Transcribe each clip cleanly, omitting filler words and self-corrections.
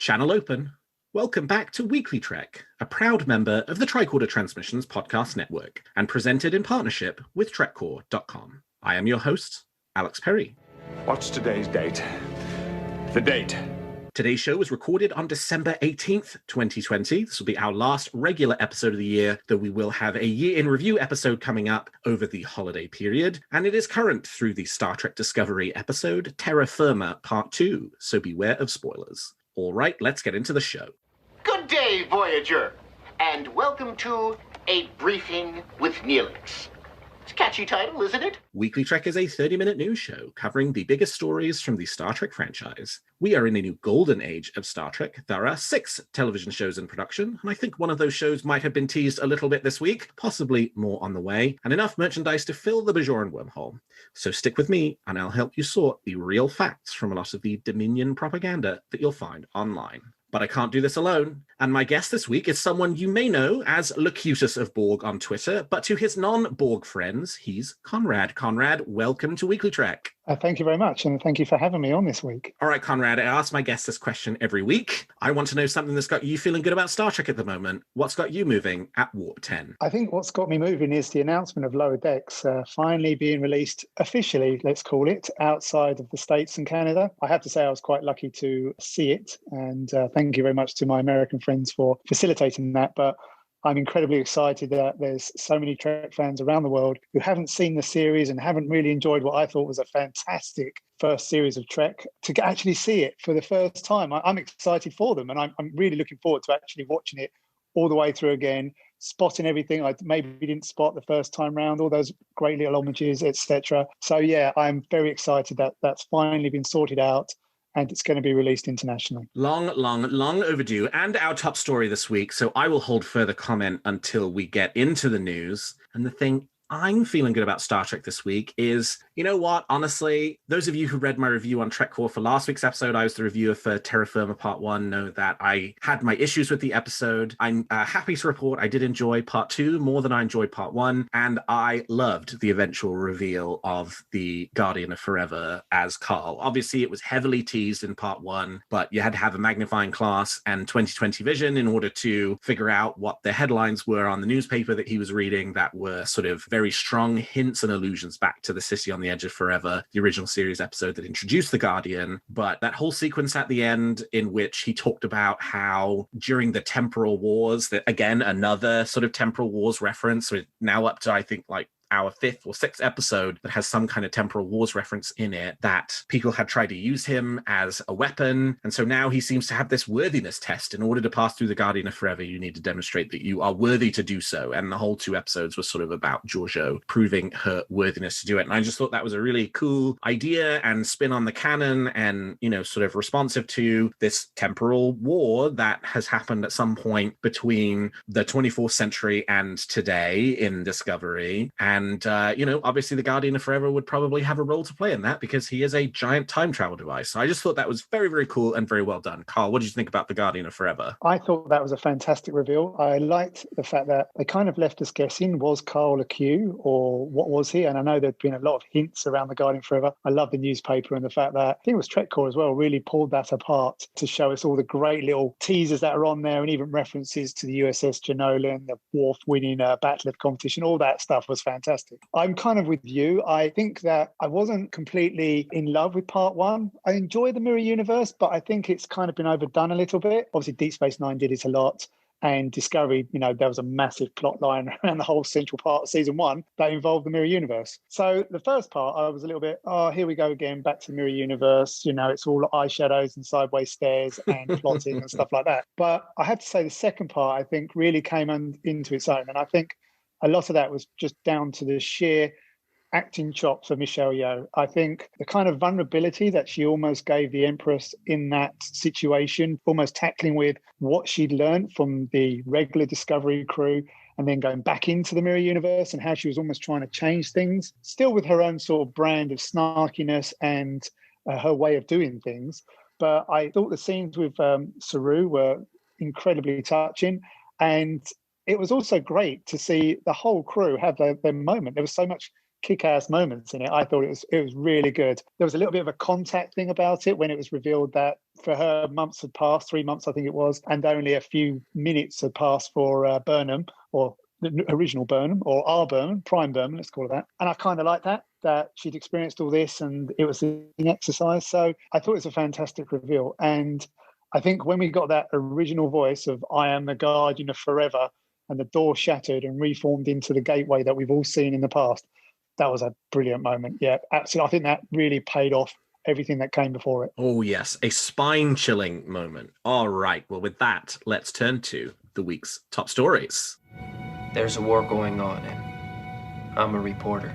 Channel open. Welcome back to WeeklyTrek, a proud member of the Tricorder Transmissions podcast network, and presented in partnership with TrekCore.com. I am your host, Alex Perry. What's today's date? The date. Today's show was recorded on December 18th, 2020. This will be our last regular episode of the year, though we will have a year in review episode coming up over the holiday period. And it is current through the Star Trek Discovery episode, Terra Firma Part 2, so beware of spoilers. All right, let's get into the show. Good day, Voyager, and welcome to A Briefing with Neelix. It's a catchy title, isn't it? WeeklyTrek is a 30-minute news show covering the biggest stories from the Star Trek franchise. We are in a new golden age of Star Trek. There are 6 television shows in production, and I think one of those shows might have been teased a little bit this week, possibly more on the way, and enough merchandise to fill the Bajoran wormhole. So stick with me, and I'll help you sort the real facts from a lot of the Dominion propaganda that you'll find online. But I can't do this alone. And my guest this week is someone you may know as Locutus of Borg on Twitter, but to his non-Borg friends, he's Conrad. Conrad, welcome to WeeklyTrek. Thank you very much, and thank you for having me on this week. All right, Conrad, I ask my guests this question every week. I want to know something that's got you feeling good about Star Trek at the moment. What's got you moving at Warp 10? I think what's got me moving is the announcement of Lower Decks finally being released officially, let's call it, outside of the States and Canada. I have to say I was quite lucky to see it, and thank you very much to my American friends for facilitating that. But I'm incredibly excited that there's so many Trek fans around the world who haven't seen the series and haven't really enjoyed what I thought was a fantastic first series of Trek to actually see it for the first time. I'm excited for them, and I'm really looking forward to actually watching it all the way through again, spotting everything I maybe didn't spot the first time round, all those great little homages, etc. So yeah, I'm very excited that that's finally been sorted out, and it's going to be released internationally. Long overdue, and our top story this week, so I will hold further comment until we get into the news. And the thing I'm feeling good about Star Trek this week is, you know what, honestly, those of you who read my review on TrekCore for last week's episode, I was the reviewer for Terra Firma Part 1, know that I had my issues with the episode. I'm happy to report I did enjoy Part 2 more than I enjoyed Part 1, and I loved the eventual reveal of the Guardian of Forever as Carl. Obviously, it was heavily teased in Part 1, but you had to have a magnifying glass and 20/20 vision in order to figure out what the headlines were on the newspaper that he was reading that were sort of very strong hints and allusions back to the City on the Edge of Forever, the original series episode that introduced the Guardian. But that whole sequence at the end in which he talked about how during the temporal wars, that again, another sort of temporal wars reference, we're now up to, I think, like our 5th or 6th episode that has some kind of temporal wars reference in it, that people had tried to use him as a weapon. And so now he seems to have this worthiness test. In order to pass through the Guardian of Forever, you need to demonstrate that you are worthy to do so. And the whole 2 episodes were sort of about Georgiou proving her worthiness to do it. And I just thought that was a really cool idea and spin on the canon, and, you know, sort of responsive to this temporal war that has happened at some point between the 24th century and today in Discovery. And, you know, obviously the Guardian of Forever would probably have a role to play in that because he is a giant time travel device. So I just thought that was very, very cool and very well done. Carl, what did you think about the Guardian of Forever? I thought that was a fantastic reveal. I liked the fact that they kind of left us guessing, was Carl a Q or what was he? And I know there'd been a lot of hints around the Guardian of Forever. I love the newspaper and the fact that, I think it was TrekCore as well, really pulled that apart to show us all the great little teasers that are on there, and even references to the USS Janolan, the Worf winning a battle of competition. All that stuff was fantastic. I'm kind of with you. I think that I wasn't completely in love with Part 1. I enjoy the mirror universe, but I think it's kind of been overdone a little bit. Obviously, Deep Space Nine did it a lot. And Discovery, you know, there was a massive plot line around the whole central part of season 1 that involved the mirror universe. So the first part, I was a little bit, oh, here we go again, back to the mirror universe. You know, it's all eyeshadows and sideways stairs and plotting and stuff like that. But I have to say the second part, I think, really came into its own. And I think a lot of that was just down to the sheer acting chops of Michelle Yeoh. I think the kind of vulnerability that she almost gave the Empress in that situation, almost tackling with what she'd learned from the regular Discovery crew and then going back into the mirror universe, and how she was almost trying to change things, still with her own sort of brand of snarkiness and her way of doing things. But I thought the scenes with Saru were incredibly touching. And it was also great to see the whole crew have their moment. There was so much kick-ass moments in it. I thought it was really good. There was a little bit of a contact thing about it when it was revealed that for her, months had passed, 3 months I think it was, and only a few minutes had passed for Burnham, or the original Burnham, or our Burnham, Prime Burnham, let's call it that. And I kind of like that she'd experienced all this and it was an exercise. So I thought it was a fantastic reveal. And I think when we got that original voice of "I am the Guardian of Forever," and the door shattered and reformed into the gateway that we've all seen in the past, that was a brilliant moment. Yeah, absolutely. I think that really paid off everything that came before it. Oh, yes. A spine-chilling moment. All right. Well, with that, let's turn to the week's top stories. There's a war going on, and I'm a reporter.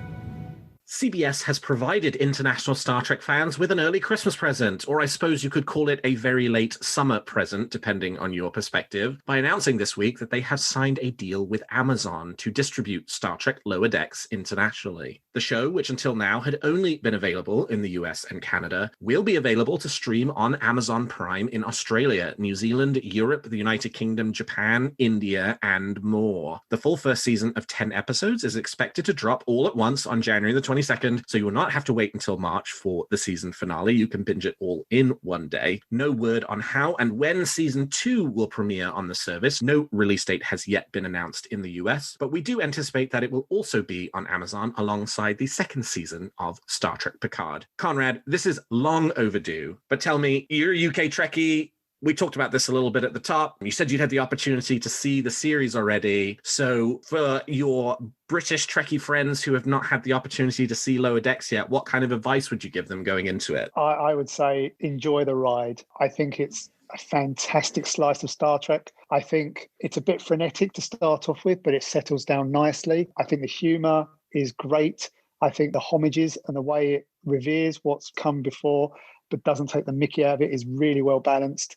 CBS has provided international Star Trek fans with an early Christmas present, or I suppose you could call it a very late summer present, depending on your perspective, by announcing this week that they have signed a deal with Amazon to distribute Star Trek Lower Decks internationally. The show, which until now had only been available in the US and Canada, will be available to stream on Amazon Prime in Australia, New Zealand, Europe, the United Kingdom, Japan, India, and more. The full first season of 10 episodes is expected to drop all at once on January the 22nd, so you will not have to wait until March for the season finale. You can binge it all in one day. No word on how and when season 2 will premiere on the service. No release date has yet been announced in the US, but we do anticipate that it will also be on Amazon alongside the second season of Star Trek Picard. Conrad, this is long overdue, but tell me, you're a UK Trekkie. We talked about this a little bit at the top. You said you'd had the opportunity to see the series already. So for your British Trekkie friends who have not had the opportunity to see Lower Decks yet, what kind of advice would you give them going into it? I would say enjoy the ride. I think it's a fantastic slice of Star Trek. I think it's a bit frenetic to start off with, but it settles down nicely. I think the humour is great. I think the homages and the way it reveres what's come before, but doesn't take the mickey out of it, is really well balanced.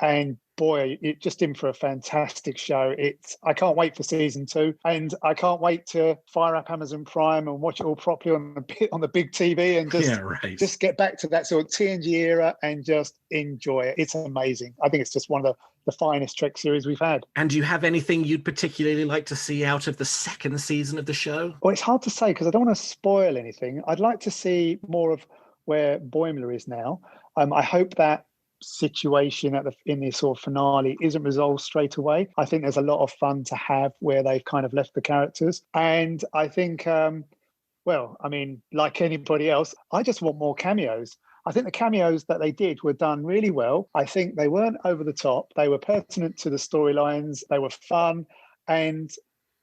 And boy, it just in for a fantastic show. I can't wait for season 2, and I can't wait to fire up Amazon Prime and watch it all properly on the big TV and just get back to that sort of TNG era and just enjoy it. It's amazing. I think it's just one of the finest Trek series we've had. And do you have anything you'd particularly like to see out of the second season of the show? Well, it's hard to say because I don't want to spoil anything. I'd like to see more of where Boimler is now. I hope that situation in this sort of finale isn't resolved straight away. I think there's a lot of fun to have where they've kind of left the characters. And I think, like anybody else, I just want more cameos. I think the cameos that they did were done really well. I think they weren't over the top. They were pertinent to the storylines. They were fun. And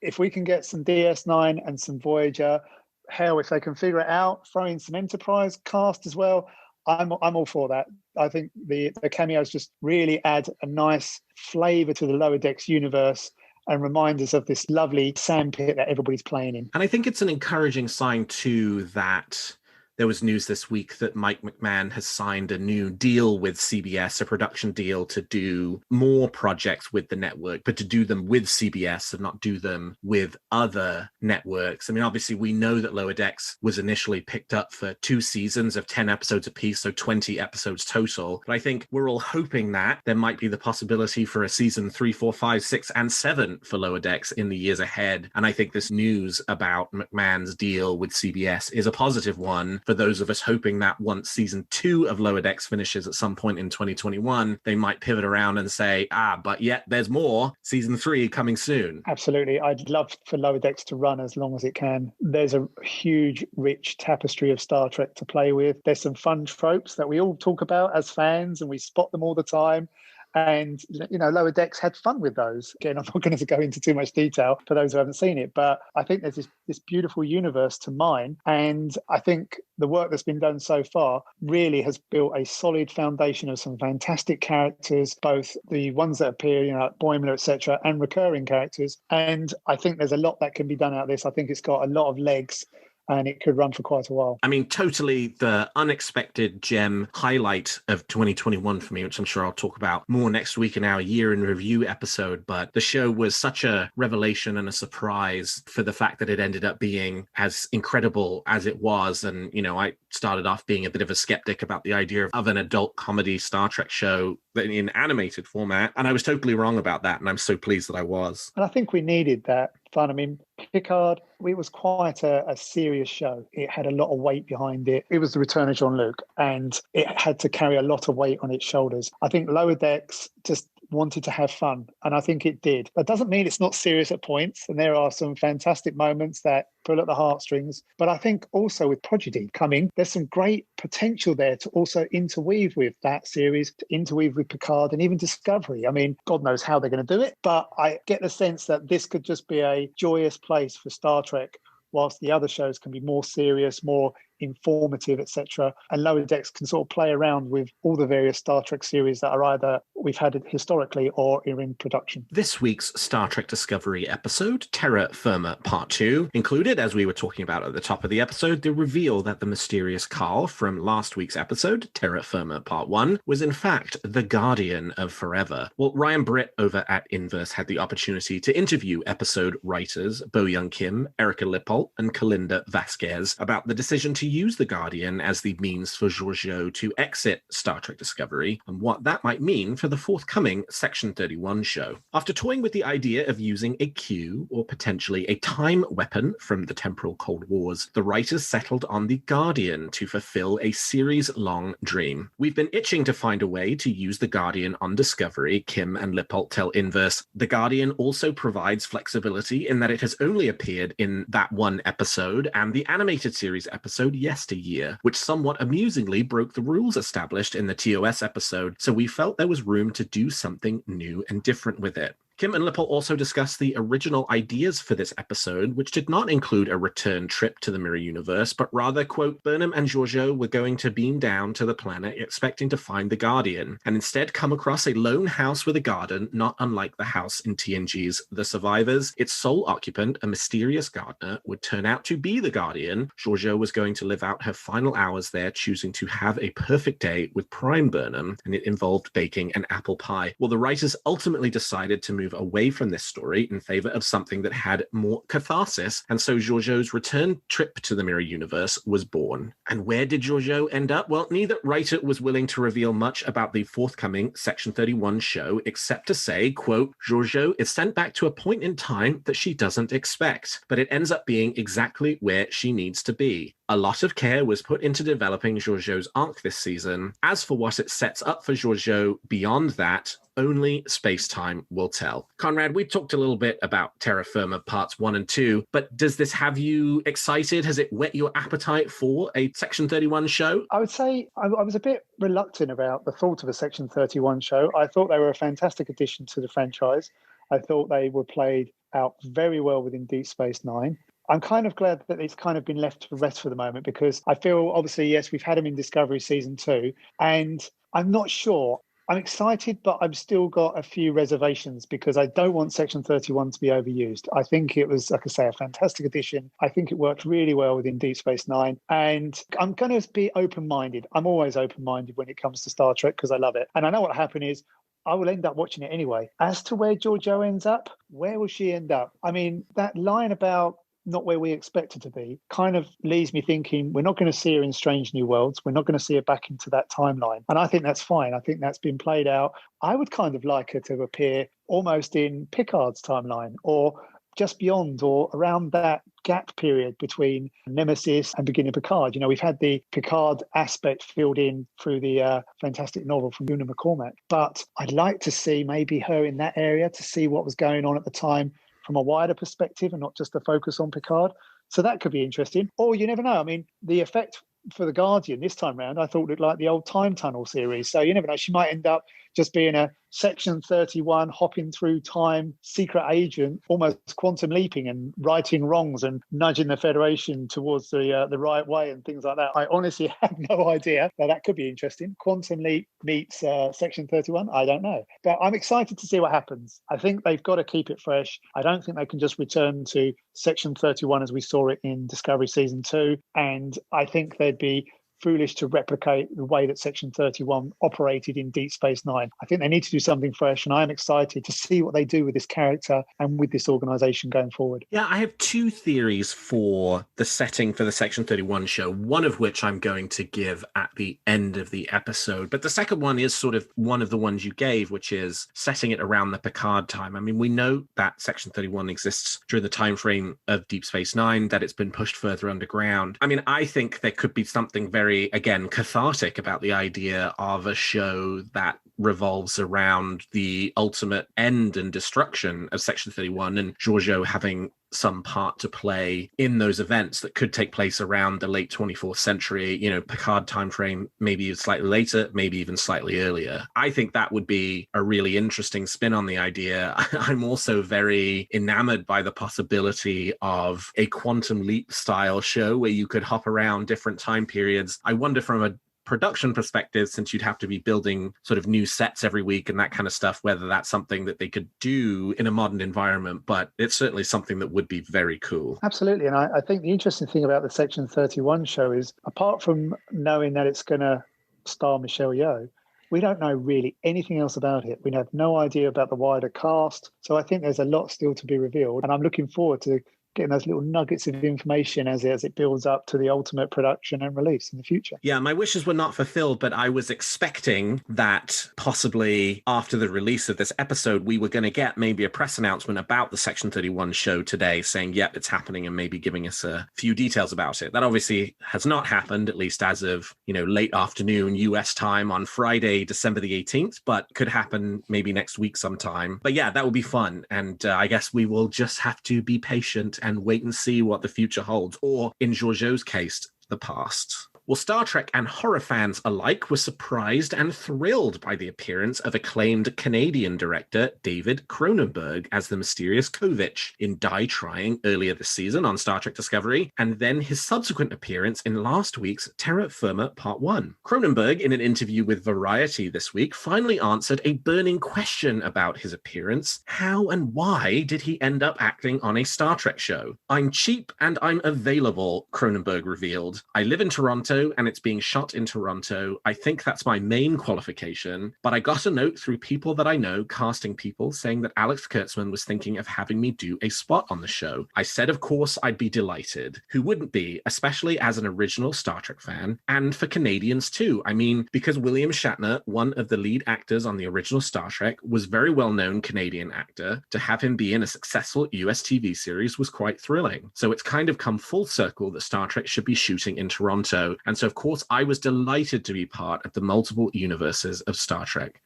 if we can get some DS9 and some Voyager, hell, if they can figure it out, throw in some Enterprise cast as well, I'm all for that. I think the cameos just really add a nice flavour to the Lower Decks universe and remind us of this lovely sandpit that everybody's playing in. And I think it's an encouraging sign too that there was news this week that Mike McMahon has signed a new deal with CBS, a production deal to do more projects with the network, but to do them with CBS and not do them with other networks. I mean, obviously, we know that Lower Decks was initially picked up for 2 seasons of 10 episodes apiece, so 20 episodes total. But I think we're all hoping that there might be the possibility for a season 3, 4, 5, 6, and 7 for Lower Decks in the years ahead. And I think this news about McMahon's deal with CBS is a positive one for those of us hoping that once season 2 of Lower Decks finishes at some point in 2021, they might pivot around and say, but yet there's more. Season 3 coming soon. Absolutely. I'd love for Lower Decks to run as long as it can. There's a huge, rich tapestry of Star Trek to play with. There's some fun tropes that we all talk about as fans and we spot them all the time. And, Lower Decks had fun with those. Again, I'm not going to go into too much detail for those who haven't seen it, but I think there's this beautiful universe to mine. And I think the work that's been done so far really has built a solid foundation of some fantastic characters, both the ones that appear, like Boimler, etc., and recurring characters. And I think there's a lot that can be done out of this. I think it's got a lot of legs, and it could run for quite a while. I mean, totally the unexpected gem highlight of 2021 for me, which I'm sure I'll talk about more next week in our year in review episode. But the show was such a revelation and a surprise for the fact that it ended up being as incredible as it was. And, I started off being a bit of a skeptic about the idea of an adult comedy Star Trek show in animated format. And I was totally wrong about that. And I'm so pleased that I was. And I think we needed that fun. I mean, Picard, it was quite a serious show. It had a lot of weight behind it. It was the return of Jean-Luc, and it had to carry a lot of weight on its shoulders. I think Lower Decks just wanted to have fun, and I think it did. That doesn't mean it's not serious at points, and there are some fantastic moments that pull at the heartstrings. But I think also with Prodigy coming, there's some great potential there to also interweave with that series, to interweave with Picard and even Discovery. I mean, God knows how they're going to do it, but I get the sense that this could just be a joyous place for Star Trek, whilst the other shows can be more serious, more informative, etc. And Lower Decks can sort of play around with all the various Star Trek series that are either we've had historically or are in production. This week's Star Trek Discovery episode, Terra Firma Part 2, included, as we were talking about at the top of the episode, the reveal that the mysterious Carl from last week's episode, Terra Firma Part 1, was in fact the Guardian of Forever. Well, Ryan Britt over at Inverse had the opportunity to interview episode writers Bo Young Kim, Erica Lippolt, and Kalinda Vasquez about the decision to use the Guardian as the means for Georgiou to exit Star Trek Discovery and what that might mean for the forthcoming Section 31 show. After toying with the idea of using a Q, or potentially a time weapon from the temporal Cold Wars, the writers settled on the Guardian to fulfill a series-long dream. We've been itching to find a way to use the Guardian on Discovery, Kim and Lippolt tell Inverse. The Guardian also provides flexibility in that it has only appeared in that one episode and the animated series episode Yesteryear, which somewhat amusingly broke the rules established in the TOS episode, so we felt there was room to do something new and different with it. Kim and Lippolt also discussed the original ideas for this episode, which did not include a return trip to the Mirror Universe, but rather, quote, Burnham and Georgiou were going to beam down to the planet expecting to find the Guardian, and instead come across a lone house with a garden, not unlike the house in TNG's The Survivors. Its sole occupant, a mysterious gardener, would turn out to be the Guardian. Georgiou was going to live out her final hours there, choosing to have a perfect day with Prime Burnham, and it involved baking an apple pie. Well, the writers ultimately decided to move away from this story in favor of something that had more catharsis, and so Georgiou's return trip to the Mirror Universe was born. And where did Georgiou end up? Well, neither writer was willing to reveal much about the forthcoming Section 31 show, except to say, quote, Georgiou is sent back to a point in time that she doesn't expect, but it ends up being exactly where she needs to be. A lot of care was put into developing Georgiou's arc this season. As for what it sets up for Georgiou beyond that, only space-time will tell. Conrad, we talked a little bit about Terra Firma Parts 1 and 2, but does this have you excited? Has it whet your appetite for a Section 31 show? I would say I was a bit reluctant about the thought of a Section 31 show. I thought they were a fantastic addition to the franchise. I thought they were played out very well within Deep Space Nine. I'm kind of glad that it's kind of been left to rest for the moment, because I feel, obviously, yes, we've had them in Discovery Season 2, and I'm not sure. I'm excited, but I've still got a few reservations because I don't want Section 31 to be overused. I think it was, like I say, a fantastic addition. I think it worked really well within Deep Space Nine, and I'm going to be open-minded. I'm always open-minded when it comes to Star Trek because I love it. And I know what happened is I will end up watching it anyway. As to where Georgiou ends up, where will she end up? I mean, that line about not where we expect her to be kind of leaves me thinking we're not going to see her in Strange New Worlds. We're not going to see her back into that timeline. And I think that's fine. I think that's been played out. I would kind of like her to appear almost in Picard's timeline, or just beyond, or around that gap period between Nemesis and beginning Picard. You know, we've had the Picard aspect filled in through the fantastic novel from Una McCormack. But I'd like to see maybe her in that area to see what was going on at the time from a wider perspective and not just the focus on Picard. So that could be interesting. Or you never know. I mean, the effect for the Guardian this time round, I thought looked like the old Time Tunnel series. So you never know. She might end up just being a Section 31 hopping through time secret agent, almost quantum leaping and righting wrongs and nudging the Federation towards the right way and things like that. I honestly have no idea. Now, that could be interesting. Quantum leap meets Section 31. I don't know. But I'm excited to see what happens. I think they've got to keep it fresh. I don't think they can just return to Section 31 as we saw it in Discovery Season 2. And I think there'd be foolish to replicate the way that Section 31 operated in Deep Space Nine. I think they need to do something fresh, and I'm excited to see what they do with this character and with this organization going forward. Yeah, I have two theories for the setting for the Section 31 show, one of which I'm going to give at the end of the episode. But the second one is sort of one of the ones you gave, which is setting it around the Picard time. I mean, we know that Section 31 exists during the time frame of Deep Space Nine, that it's been pushed further underground. I mean, I think there could be something very, again, cathartic about the idea of a show that revolves around the ultimate end and destruction of Section 31 and Georgiou having some part to play in those events that could take place around the late 24th century, Picard timeframe, maybe slightly later, maybe even slightly earlier. I think that would be a really interesting spin on the idea. I'm also very enamored by the possibility of a Quantum Leap style show where you could hop around different time periods. I wonder from a production perspective, since you'd have to be building sort of new sets every week and that kind of stuff, whether that's something that they could do in a modern environment, but it's certainly something that would be very cool. Absolutely. And I think the interesting thing about the Section 31 show is, apart from knowing that it's going to star Michelle Yeoh, we don't know really anything else about it. We have no idea about the wider cast. So I think there's a lot still to be revealed. And I'm looking forward to getting those little nuggets of information as it builds up to the ultimate production and release in the future. Yeah, my wishes were not fulfilled, but I was expecting that possibly after the release of this episode, we were going to get maybe a press announcement about the Section 31 show today saying, yep, it's happening, and maybe giving us a few details about it. That obviously has not happened, at least as of, late afternoon US time on Friday, December the 18th, but could happen maybe next week sometime. But yeah, that will be fun. And I guess we will just have to be patient and wait and see what the future holds, or in Georgiou's case, the past. Well, Star Trek and horror fans alike were surprised and thrilled by the appearance of acclaimed Canadian director David Cronenberg as the mysterious Kovich in Die Trying earlier this season on Star Trek Discovery, and then his subsequent appearance in last week's Terra Firma Part 1. Cronenberg, in an interview with Variety this week, finally answered a burning question about his appearance. How and why did he end up acting on a Star Trek show? I'm cheap and I'm available, Cronenberg revealed. I live in Toronto and it's being shot in Toronto. I think that's my main qualification, but I got a note through people that I know, casting people, saying that Alex Kurtzman was thinking of having me do a spot on the show. I said, of course, I'd be delighted. Who wouldn't be, especially as an original Star Trek fan, and for Canadians too. I mean, because William Shatner, one of the lead actors on the original Star Trek, was very well-known Canadian actor, to have him be in a successful US TV series was quite thrilling. So it's kind of come full circle that Star Trek should be shooting in Toronto. And so, of course, I was delighted to be part of the multiple universes of Star Trek.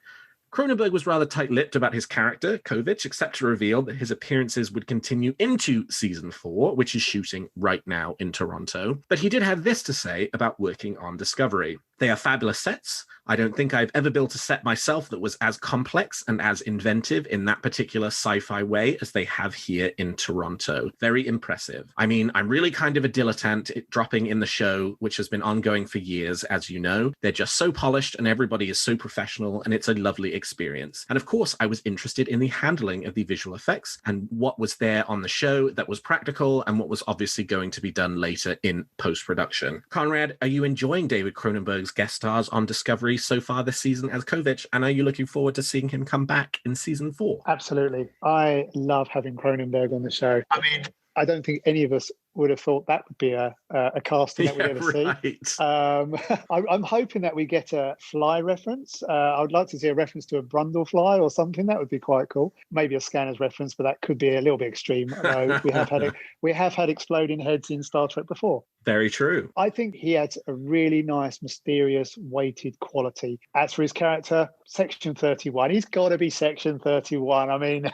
Cronenberg was rather tight-lipped about his character, Kovich, except to reveal that his appearances would continue into Season 4, which is shooting right now in Toronto. But he did have this to say about working on Discovery. They are fabulous sets. I don't think I've ever built a set myself that was as complex and as inventive in that particular sci-fi way as they have here in Toronto. Very impressive. I mean, I'm really kind of a dilettante at dropping in the show, which has been ongoing for years, as you know. They're just so polished and everybody is so professional, and it's a lovely experience. And of course, I was interested in the handling of the visual effects and what was there on the show that was practical and what was obviously going to be done later in post-production. Conrad, are you enjoying David Cronenberg's guest stars on Discovery so far this season as Kovich, and are you looking forward to seeing him come back in Season 4? Absolutely. I love having Cronenberg on the show. I mean, I don't think any of us would have thought that would be a casting that we'd ever see. I'm hoping that we get a fly reference. I would like to see a reference to a Brundle fly or something. That would be quite cool. Maybe a Scanners reference, but that could be a little bit extreme. We have had exploding heads in Star Trek before. Very true. I think he had a really nice, mysterious, weighted quality. As for his character, Section 31. He's got to be Section 31. I mean,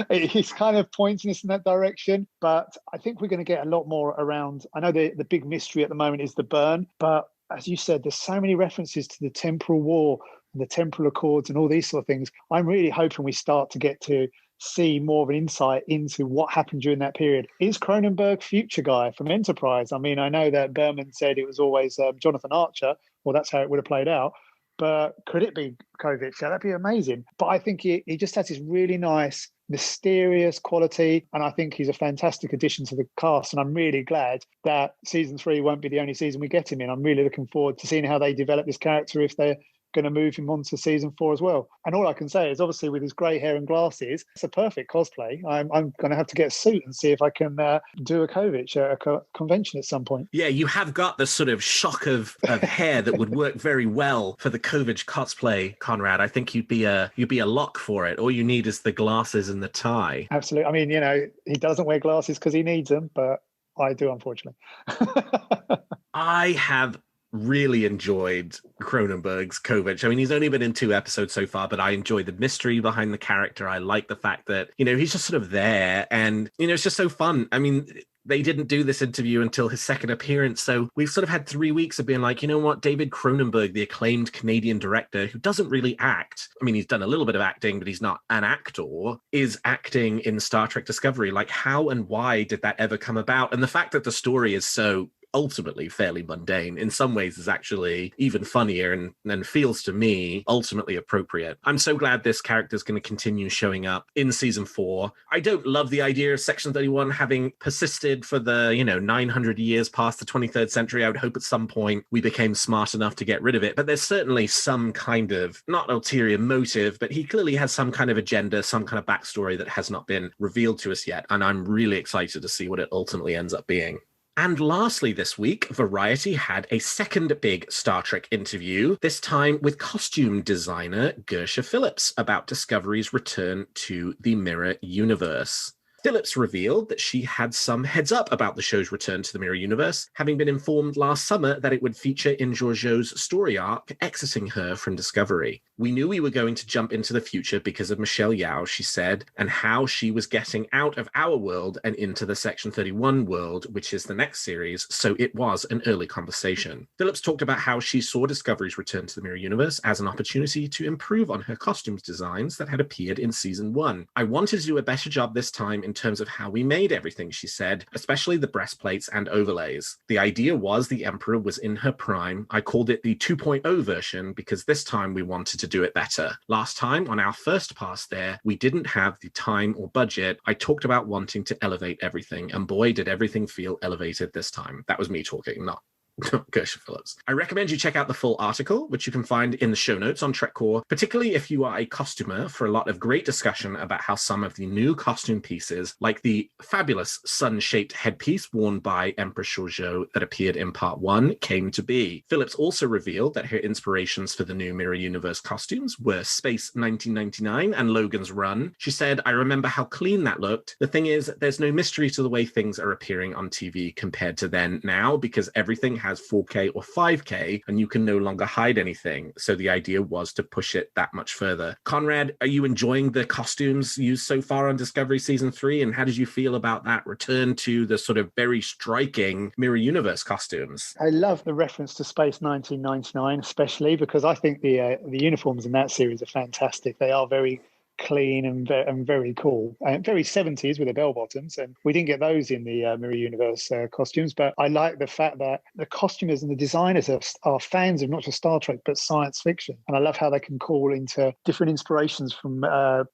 he's kind of pointing us in that direction, but I think we're going to get a lot more around. I know the big mystery at the moment is the burn, but as you said, there's so many references to the temporal war and the temporal accords and all these sort of things. I'm really hoping we start to get to see more of an insight into what happened during that period. Is Cronenberg future guy from Enterprise? I mean, I know that Berman said it was always Jonathan Archer, or that's how it would have played out. but could it be Kovic? Yeah, that'd be amazing. But I think he just has this really nice, mysterious quality, and I think he's a fantastic addition to the cast, and I'm really glad that season 3 won't be the only season we get him in. I'm really looking forward to seeing how they develop this character, if they're going to move him on to season 4 as well. And all I can say is, obviously, with his grey hair and glasses, it's a perfect cosplay. I'm going to have to get a suit and see if I can do a Kovic at a convention at some point. Yeah, you have got the sort of shock of hair that would work very well for the Kovic cosplay, Conrad. I think you'd be a lock for it. All you need is the glasses and the tie. Absolutely. I mean, he doesn't wear glasses because he needs them, but I do, unfortunately. I have really enjoyed Cronenberg's Kovic. I mean, he's only been in 2 episodes so far, but I enjoy the mystery behind the character. I like the fact that, he's just sort of there, and, it's just so fun. I mean, they didn't do this interview until his second appearance, so we've sort of had 3 weeks of being like, you know what, David Cronenberg, the acclaimed Canadian director who doesn't really act, I mean, he's done a little bit of acting, but he's not an actor, is acting in Star Trek Discovery. Like, how and why did that ever come about? And the fact that the story is so ultimately fairly mundane, in some ways is actually even funnier and feels to me ultimately appropriate. I'm so glad this character is going to continue showing up in season 4. I don't love the idea of Section 31 having persisted for the 900 years past the 23rd century. I would hope at some point we became smart enough to get rid of it, but there's certainly some kind of, not ulterior motive, but he clearly has some kind of agenda, some kind of backstory that has not been revealed to us yet, and I'm really excited to see what it ultimately ends up being. And lastly this week, Variety had a second big Star Trek interview, this time with costume designer Gersha Phillips, about Discovery's return to the Mirror Universe. Phillips revealed that she had some heads up about the show's return to the Mirror Universe, having been informed last summer that it would feature in Georgiou's story arc exiting her from Discovery. We knew we were going to jump into the future because of Michelle Yeoh, she said, and how she was getting out of our world and into the Section 31 world, which is the next series, so it was an early conversation. Phillips talked about how she saw Discovery's return to the Mirror Universe as an opportunity to improve on her costumes designs that had appeared in Season 1. I wanted to do a better job this time in terms of how we made everything, she said, especially the breastplates and overlays. The idea was the Emperor was in her prime. I called it the 2.0 version because this time we wanted to do it better. Last time, on our first pass there, we didn't have the time or budget. I talked about wanting to elevate everything, and boy, did everything feel elevated this time. That was me talking, not Gersha Phillips. I recommend you check out the full article, which you can find in the show notes on TrekCore, particularly if you are a costumer, for a lot of great discussion about how some of the new costume pieces, like the fabulous sun-shaped headpiece worn by Empress Georgiou that appeared in Part 1, came to be. Phillips also revealed that her inspirations for the new Mirror Universe costumes were Space 1999 and Logan's Run. She said, I remember how clean that looked. The thing is, there's no mystery to the way things are appearing on TV compared to then now, because everything has 4K or 5K and you can no longer hide anything. So the idea was to push it that much further. Conrad, are you enjoying the costumes used so far on Discovery Season 3? And how did you feel about that return to the sort of very striking Mirror Universe costumes? I love the reference to Space 1999, especially because I think the uniforms in that series are fantastic. They are very clean and very cool, and very 70s with the bell bottoms, and we didn't get those in the Mirror Universe costumes. But I like the fact that the costumers and the designers are fans of not just Star Trek but science fiction, and I love how they can call into different inspirations from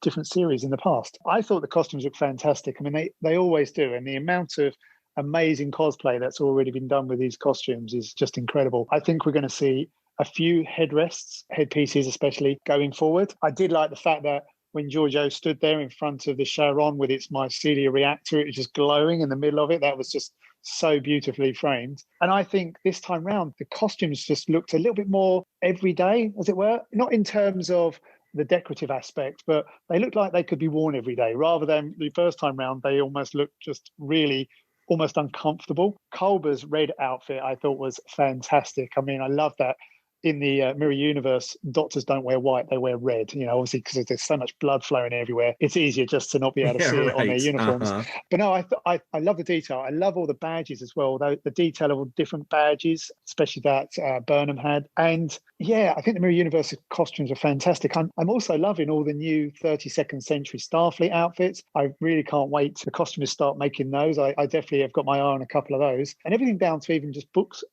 different series in the past. I thought the costumes looked fantastic. I mean, they always do, and the amount of amazing cosplay that's already been done with these costumes is just incredible. I think we're going to see a few headpieces especially going forward. I did like the fact that when Georgiou stood there in front of the Charon with its mycelia reactor, it was just glowing in the middle of it. That was just so beautifully framed. And I think this time round, the costumes just looked a little bit more everyday, as it were, not in terms of the decorative aspect, but they looked like they could be worn every day, rather than the first time round, they almost looked just really almost uncomfortable. Culber's red outfit, I thought, was fantastic. I mean, I love that. In the Mirror Universe, doctors don't wear white, they wear red, obviously because there's so much blood flowing everywhere. It's easier just to not be able to see it on their uniforms. But no, I love the detail. I love all the badges as well, the detail of all different badges, especially that Burnham had. And yeah, I think the Mirror Universe costumes are fantastic. I'm also loving all the new 32nd century Starfleet outfits. I really can't wait till the costumers start making those. I definitely have got my eye on a couple of those. And everything down to even just books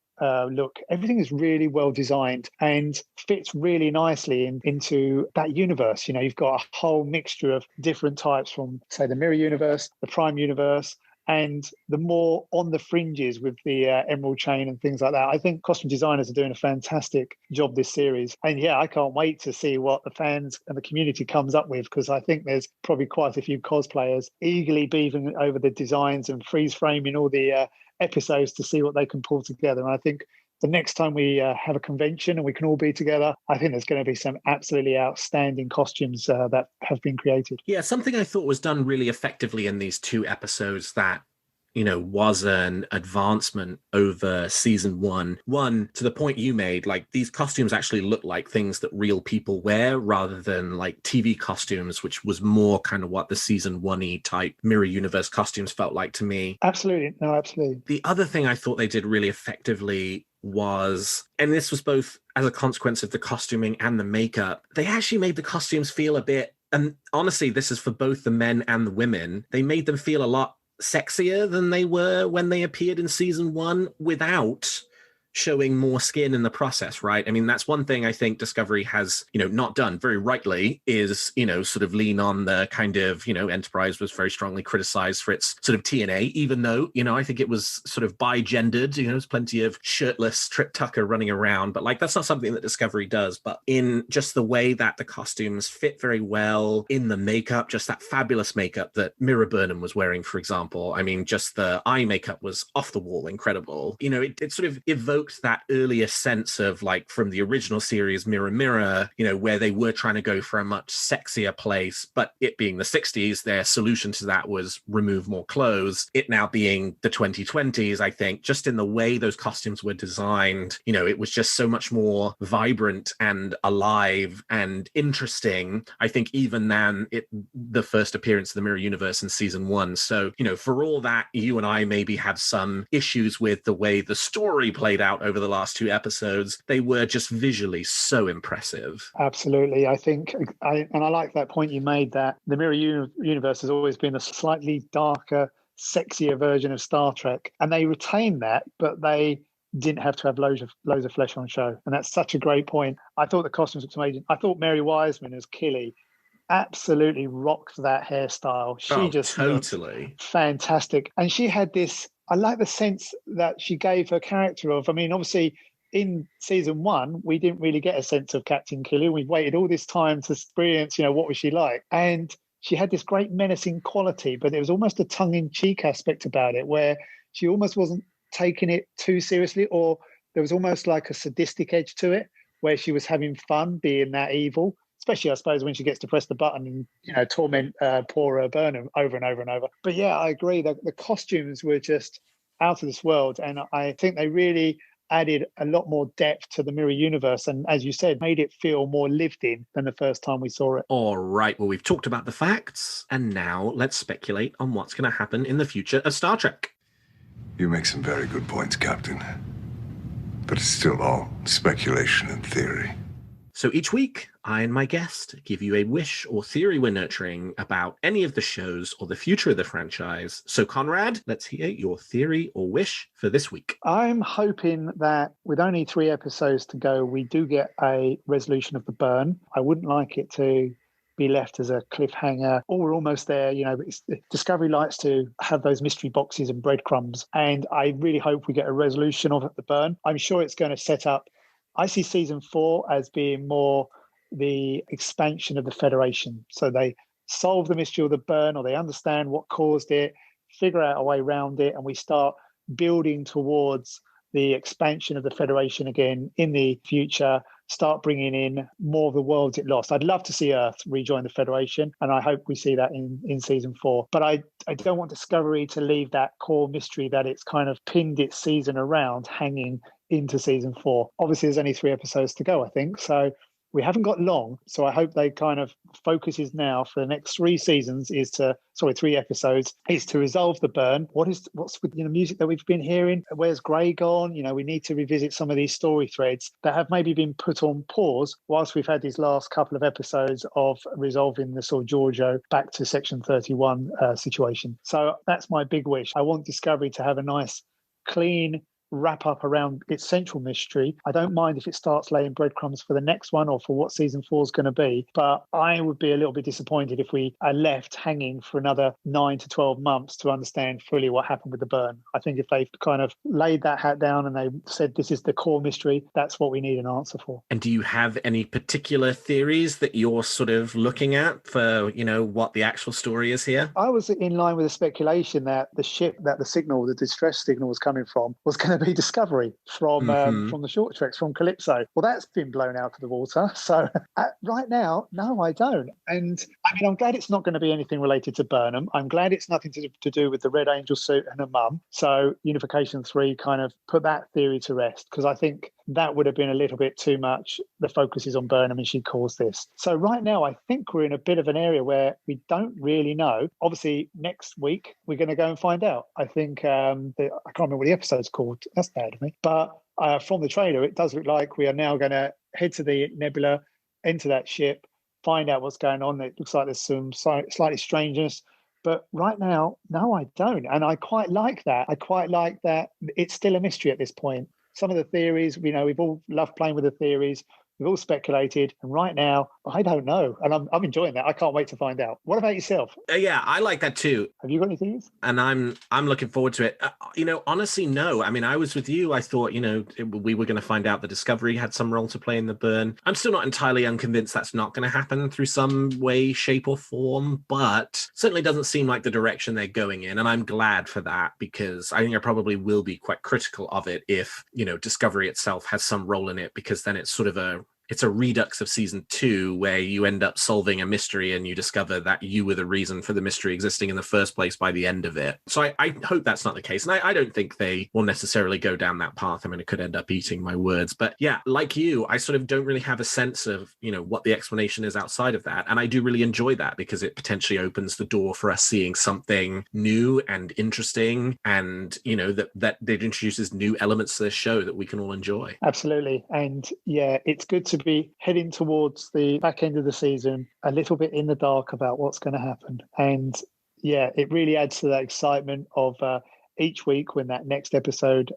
look. Everything is really well designed and fits really nicely into that universe. You know, you've got a whole mixture of different types from, say, the Mirror Universe, the Prime Universe, and the more on the fringes with the Emerald Chain and things like that. I think costume designers are doing a fantastic job this series. And yeah, I can't wait to see what the fans and the community comes up with, because I think there's probably quite a few cosplayers eagerly beaving over the designs and freeze framing all the episodes to see what they can pull together. And I think the next time we have a convention and we can all be together, I think there's going to be some absolutely outstanding costumes that have been created. Yeah, something I thought was done really effectively in these 2 episodes that, you know, was an advancement over season 1. One, to the point you made, like, these costumes actually look like things that real people wear rather than like TV costumes, which was more kind of what the season 1-y type Mirror Universe costumes felt like to me. Absolutely. No, absolutely. The other thing I thought they did really effectively was, and this was both as a consequence of the costuming and the makeup, they actually made the costumes feel a bit, and honestly, this is for both the men and the women, they made them feel a lot sexier than they were when they appeared in season 1 without showing more skin in the process, right? I mean, that's one thing I think Discovery has, you know, not done very rightly, is, you know, sort of lean on the kind of, you know, Enterprise was very strongly criticized for its sort of TNA, even though, you know, I think it was sort of bi-gendered, you know, there's plenty of shirtless Trip Tucker running around, but like, that's not something that Discovery does. But in just the way that the costumes fit very well, in the makeup, just that fabulous makeup that Mira Burnham was wearing, for example, I mean, just the eye makeup was off the wall incredible. You know, it sort of evoked that earlier sense of, like, from the original series Mirror Mirror, you know, where they were trying to go for a much sexier place, but it being the 60s, their solution to that was remove more clothes. It now being the 2020s, I think, just in the way those costumes were designed, you know, it was just so much more vibrant and alive and interesting, I think, even than the first appearance of the Mirror Universe in season 1. So, you know, for all that you and I maybe had some issues with the way the story played out over the last 2 episodes, they were just visually so impressive. Absolutely. I think, I like that point you made, that the Mirror Universe has always been a slightly darker, sexier version of Star Trek. And they retained that, but they didn't have to have loads of flesh on show. And that's such a great point. I thought the costumes looked amazing. I thought Mary Wiseman as Killy absolutely rocked that hairstyle. She just totally fantastic. And she had this, I like the sense that she gave her character of, I mean, obviously in season 1, we didn't really get a sense of Captain Killy. We waited all this time to experience, you know, what was she like? And she had this great menacing quality, but there was almost a tongue-in-cheek aspect about it, where she almost wasn't taking it too seriously, or there was almost like a sadistic edge to it, where she was having fun being that evil. Especially, I suppose, when she gets to press the button and, you know, torment poor Burnham over and over and over. But yeah, I agree that the costumes were just out of this world. And I think they really added a lot more depth to the Mirror Universe. And as you said, made it feel more lived in than the first time we saw it. All right. Well, we've talked about the facts. And now let's speculate on what's going to happen in the future of Star Trek. You make some very good points, Captain. But it's still all speculation and theory. So each week, I and my guest give you a wish or theory we're nurturing about any of the shows or the future of the franchise. So Conrad, let's hear your theory or wish for this week. I'm hoping that with only 3 episodes to go, we do get a resolution of the burn. I wouldn't like it to be left as a cliffhanger. Oh, we're almost there. You know, Discovery likes to have those mystery boxes and breadcrumbs. And I really hope we get a resolution of the burn. I'm sure it's going to set up, I see season 4 as being more the expansion of the Federation. So they solve the mystery of the burn, or they understand what caused it, figure out a way around it, and we start building towards the expansion of the Federation again in the future, start bringing in more of the worlds it lost. I'd love to see Earth rejoin the Federation, and I hope we see that in season 4. But I don't want Discovery to leave that core mystery that it's kind of pinned its season around hanging into season 4. Obviously, there's only 3 episodes to go, I think. So we haven't got long. So I hope they kind of focuses now for the next 3 episodes is to resolve the burn. What's with the music that we've been hearing? Where's Grey gone? You know, we need to revisit some of these story threads that have maybe been put on pause whilst we've had these last couple of episodes of resolving the sort of Giorgio back to Section 31 situation. So that's my big wish. I want Discovery to have a nice, clean wrap up around its central mystery. I don't mind if it starts laying breadcrumbs for the next one or for what season 4 is going to be, but I would be a little bit disappointed if we are left hanging for another 9 to 12 months to understand fully what happened with the burn. I think if they've kind of laid that hat down and they said this is the core mystery, that's what we need an answer for. And do you have any particular theories that you're sort of looking at for, what the actual story is here? I was in line with the speculation that the ship that the distress signal was coming from was going to be Discovery from the short treks, from Calypso. Well, that's been blown out of the water. So right now, no, I don't. And I mean, I'm glad it's not going to be anything related to Burnham. I'm glad it's nothing to do with the Red Angel suit and her mum. So Unification 3 kind of put that theory to rest, because I think that would have been a little bit too much. The focus is on Burnham and she caused this. So right now, I think we're in a bit of an area where we don't really know. Obviously, next week, we're going to go and find out. I think, I can't remember what the episode's called. That's bad of me. But from the trailer, it does look like we are now going to head to the nebula, enter that ship, find out what's going on. It looks like there's some slightly strangeness. But right now, no, I don't. And I quite like that. I quite like that it's still a mystery at this point. Some of the theories, we've all loved playing with the theories. We've all speculated, and right now, I don't know, and I'm enjoying that. I can't wait to find out. What about yourself? Yeah, I like that too. Have you got any theories? And I'm looking forward to it. Honestly, no. I mean, I was with you. I thought, we were going to find out the Discovery had some role to play in the burn. I'm still not entirely unconvinced that's not going to happen through some way, shape, or form, but certainly doesn't seem like the direction they're going in, and I'm glad for that, because I think I probably will be quite critical of it if, Discovery itself has some role in it, because then it's sort of a redux of season 2 where you end up solving a mystery and you discover that you were the reason for the mystery existing in the first place by the end of it. So I hope that's not the case. And I don't think they will necessarily go down that path. I mean, it could end up eating my words. But yeah, like you, I sort of don't really have a sense of, what the explanation is outside of that. And I do really enjoy that, because it potentially opens the door for us seeing something new and interesting, and, that it introduces new elements to this show that we can all enjoy. Absolutely. And yeah, it's good to be heading towards the back end of the season a little bit in the dark about what's going to happen. And yeah, it really adds to that excitement of each week when that next episode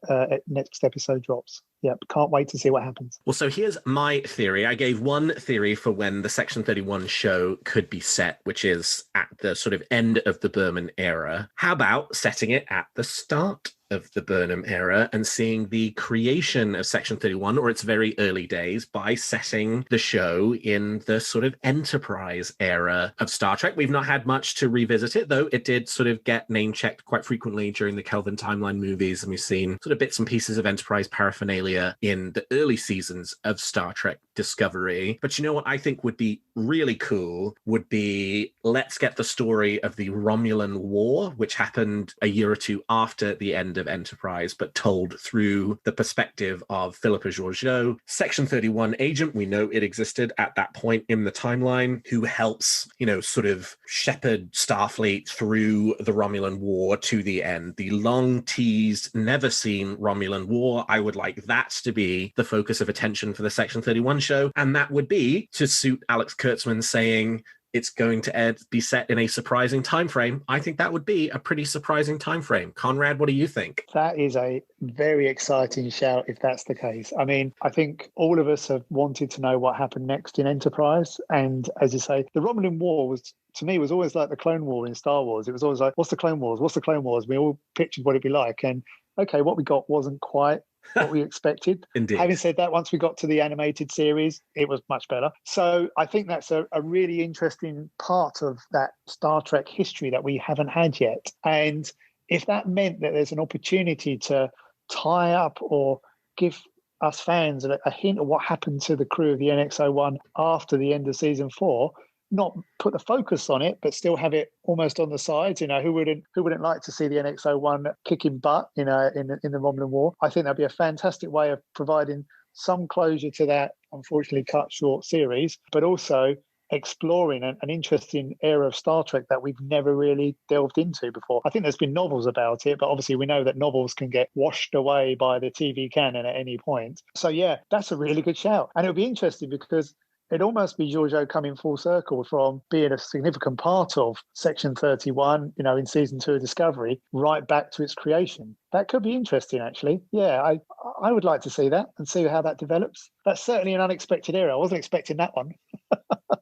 drops. Yep, can't wait to see what happens. Well, so here's my theory. I gave one theory for when the Section 31 show could be set, which is at the sort of end of the Berman era. How about setting it at the start of the Burnham era and seeing the creation of Section 31, or its very early days, by setting the show in the sort of Enterprise era of Star Trek. We've not had much to revisit it, though it did sort of get name-checked quite frequently during the Kelvin Timeline movies, and we've seen sort of bits and pieces of Enterprise paraphernalia in the early seasons of Star Trek Discovery. But you know what I think would be really cool would be, let's get the story of the Romulan War, which happened a year or two after the end of Enterprise, but told through the perspective of Philippa Georgiou, Section 31 agent. We know it existed at that point in the timeline, who helps, sort of shepherd Starfleet through the Romulan War to the end. The long teased, never seen Romulan War. I would like that to be the focus of attention for the Section 31 show. And that would be to suit Alex Kurtzman saying it's going to be set in a surprising time frame. I think that would be a pretty surprising time frame. Conrad, what do you think? That is a very exciting shout if that's the case. I mean, I think all of us have wanted to know what happened next in Enterprise. And as you say, the Romulan War was, to me, was always like the Clone War in Star Wars. It was always like, what's the Clone Wars? What's the Clone Wars? We all pictured what it'd be like. And okay, what we got wasn't quite what we expected. Indeed. Having said that, once we got to the animated series, it was much better. So I think that's a really interesting part of that Star Trek history that we haven't had yet. And if that meant that there's an opportunity to tie up or give us fans a hint of what happened to the crew of the NX-01 after the end of season 4, not put the focus on it, but still have it almost on the sides. Who wouldn't like to see the NX-01 kicking butt, in the Romulan War? I think that'd be a fantastic way of providing some closure to that unfortunately cut short series, but also exploring an interesting era of Star Trek that we've never really delved into before. I think there's been novels about it, but obviously we know that novels can get washed away by the TV canon at any point. So yeah, that's a really good shout. And it'll be interesting because It'd almost be Giorgio coming full circle from being a significant part of Section 31, in season 2 of Discovery, right back to its creation. That could be interesting, actually. Yeah, I would like to see that and see how that develops. That's certainly an unexpected era. I wasn't expecting that one.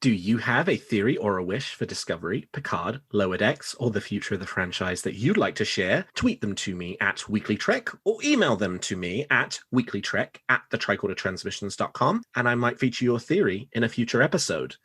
Do you have a theory or a wish for Discovery, Picard, Lower Decks, or the future of the franchise that you'd like to share? Tweet them to me at WeeklyTrek or email them to me at weeklytrek@thetricordertransmissions.com, and I might feature your theory in a future episode.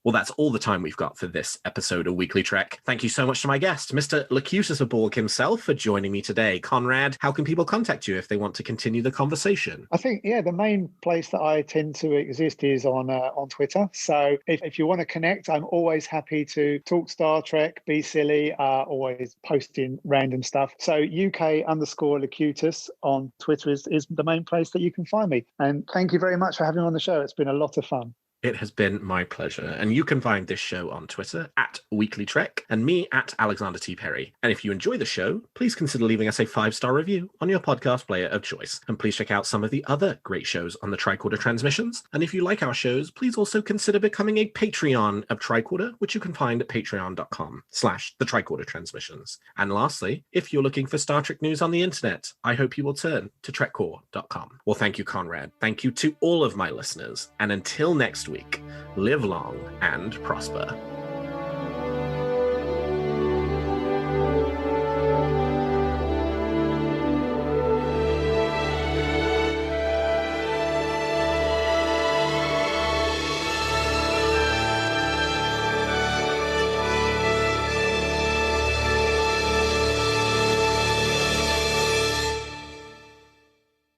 Well, that's all the time we've got for this episode of Weekly Trek. Thank you so much to my guest, Mr. Locutus of Borg himself, for joining me today. Conrad, how can people contact you if they want to continue the conversation? I think, the main place that I tend to exist is on Twitter. So if you want to connect, I'm always happy to talk Star Trek, be silly, always posting random stuff. So UK_Locutus on Twitter is the main place that you can find me. And thank you very much for having me on the show. It's been a lot of fun. It has been my pleasure. And you can find this show on Twitter at WeeklyTrek and me at Alexander T. Perry. And if you enjoy the show, please consider leaving us a 5-star review on your podcast player of choice. And please check out some of the other great shows on the Tricorder Transmissions. And if you like our shows, please also consider becoming a Patreon of Tricorder, which you can find at patreon.com/the Tricorder Transmissions. And lastly, if you're looking for Star Trek news on the internet, I hope you will turn to trekcore.com. Well, thank you, Conrad. Thank you to all of my listeners. And until next week, live long and prosper.